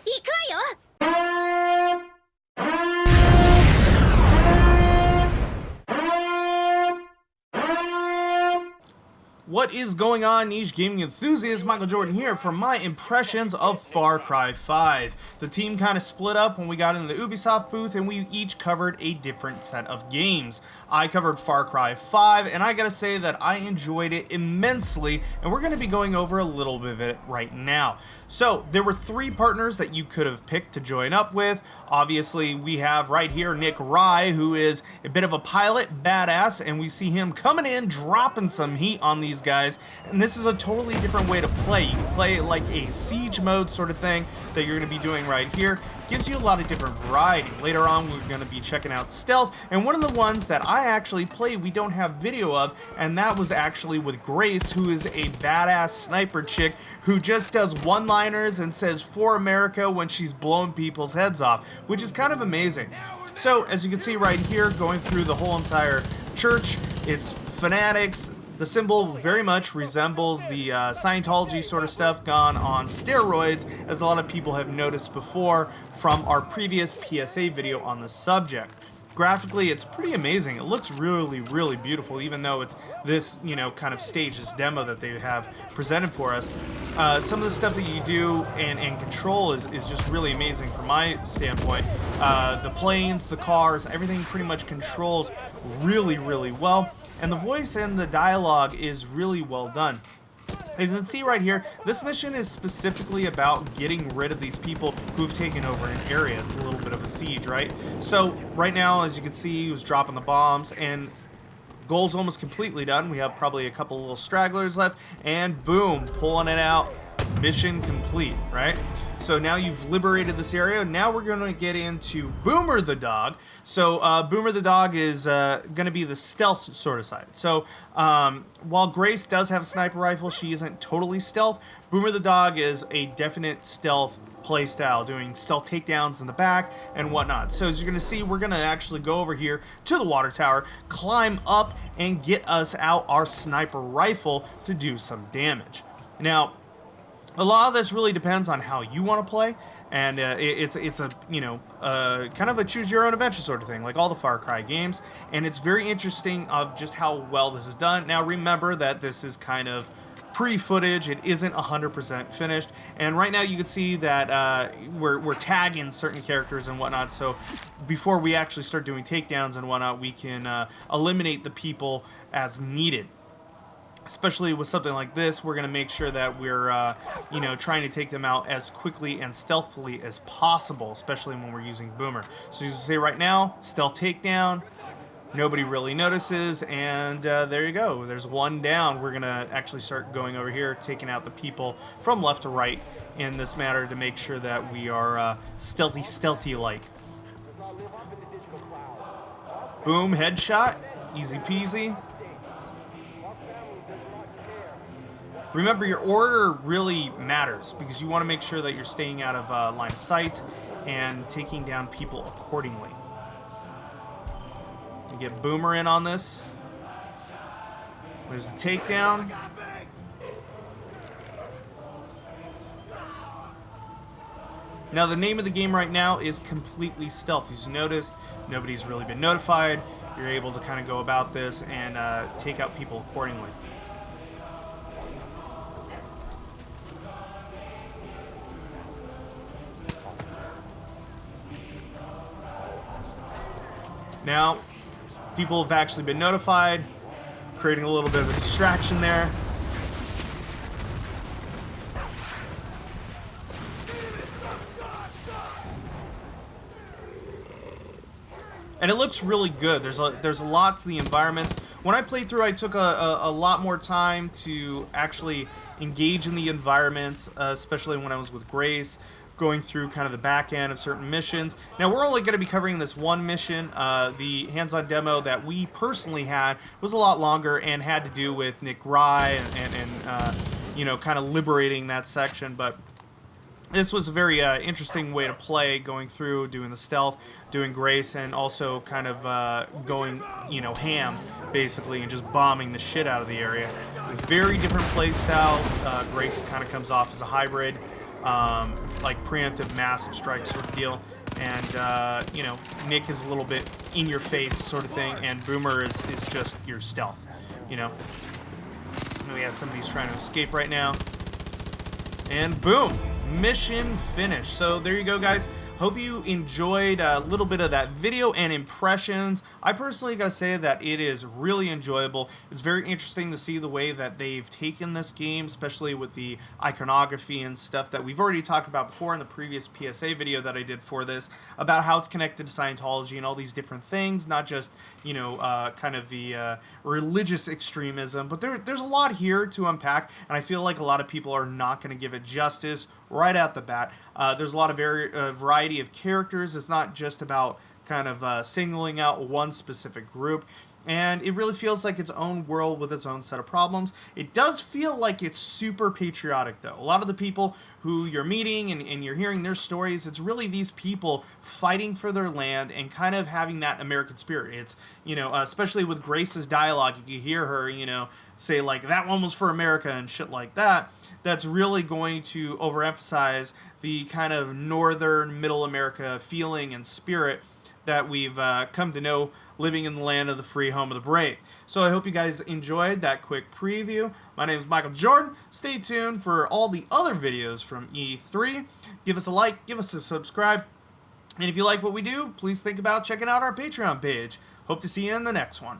行くわよ。What is going on, niche gaming enthusiasts? Michael Jordan here for my impressions of Far Cry 5. The team kind of split up when we got into the Ubisoft booth and we each covered a different set of games. I covered Far Cry 5 and I gotta say that I enjoyed it immensely, and we're going to be going over a little bit of it right now. So there were three partners that you could have picked to join up with. Obviously we have right here Nick Rye, who is a bit of a pilot, badass, and we see him coming in, dropping some heat on these guys, and this is a totally different way to play. You can play it like a siege mode sort of thing that you're going to be doing right here. Gives you a lot of different variety. Later on we're going to be checking out stealth, and one of the ones that I actually played we don't have video of, and that was actually with Grace, who is a badass sniper chick who just does one-liners and says "for America" when she's blowing people's heads off, which is kind of amazing. So as you can see right here, going through the whole entire church, it's fanatics. The symbol very much resembles the Scientology sort of stuff gone on steroids, as a lot of people have noticed before from our previous PSA video on the subject. Graphically, it's pretty amazing. It looks really, really beautiful, even though it's this, kind of stage, this demo that they have presented for us. Some of the stuff that you do and control is just really amazing from my standpoint. The planes, the cars, everything pretty much controls really, really well. And the voice and the dialogue is really well done. As you can see right here, this mission is specifically about getting rid of these people who've taken over an area. It's a little bit of a siege, right? So right now, as you can see, he was dropping the bombs, and goal's almost completely done. We have probably a couple little stragglers left, and boom, pulling it out. Mission complete, right? So now you've liberated this area. Now we're going to get into Boomer the dog. So Boomer the dog is going to be the stealth sort of side. So while Grace does have a sniper rifle, she isn't totally stealth. Boomer the dog is a definite stealth play style, doing stealth takedowns in the back and whatnot. So as you're going to see, we're going to actually go over here to the water tower, climb up, and get us out our sniper rifle to do some damage. Now, a lot of this really depends on how you want to play, and it's a kind of a choose your own adventure sort of thing, like all the Far Cry games. And it's very interesting of just how well this is done. Now remember that this is kind of pre-footage; it isn't 100% finished. And right now you can see that we're tagging certain characters and whatnot. So before we actually start doing takedowns and whatnot, we can eliminate the people as needed. Especially with something like this, we're going to make sure that we're, trying to take them out as quickly and stealthily as possible, especially when we're using Boomer. So you can see right now, stealth takedown, nobody really notices, and there you go. There's one down. We're going to actually start going over here, taking out the people from left to right in this matter to make sure that we are stealthy-like. Boom, headshot, easy peasy. Remember, your order really matters because you want to make sure that you're staying out of line of sight and taking down people accordingly. You get Boomer in on this. There's a takedown. Now, the name of the game right now is completely stealth. As you noticed, nobody's really been notified. You're able to kind of go about this and take out people accordingly. Now, people have actually been notified, creating a little bit of a distraction there. And it looks really good. There's a lot to the environments. When I played through, I took a lot more time to actually engage in the environments, especially when I was with Grace, going through kind of the back end of certain missions. Now, we're only going to be covering this one mission. The hands-on demo that we personally had was a lot longer and had to do with Nick Rye and kind of liberating that section. But this was a very interesting way to play, going through, doing the stealth, doing Grace, and also kind of going, ham, basically, and just bombing the shit out of the area. Very different play styles. Grace kind of comes off as a hybrid. like preemptive massive strike sort of deal. And, you know, Nick is a little bit in your face sort of thing, and Boomer is just your stealth, you know. And we have somebody's trying to escape right now. And boom, mission finished. So there you go, guys. Hope you enjoyed a little bit of that video and impressions. I personally gotta say that it is really enjoyable. It's very interesting to see the way that they've taken this game, especially with the iconography and stuff that we've already talked about before in the previous PSA video that I did for this, about how it's connected to Scientology and all these different things, not just, you know, kind of the religious extremism, but there's a lot here to unpack, and I feel like a lot of people are not going to give it justice right out the bat. There's a lot of variety of characters. It's not just about kind of singling out one specific group, and it really feels like its own world with its own set of problems. It does feel like it's super patriotic, though. A lot of the people who you're meeting and you're hearing their stories, it's really these people fighting for their land and kind of having that American spirit. It's, you know, especially with Grace's dialogue, you hear her, you know, say like, that one was for America and shit like that. That's really going to overemphasize the kind of northern middle America feeling and spirit that we've come to know living in the land of the free, home of the brave. So I hope you guys enjoyed that quick preview. My name is Michael Jordan. Stay tuned for all the other videos from E3. Give us a like, give us a subscribe, and if you like what we do, please think about checking out our Patreon page. Hope to see you in the next one.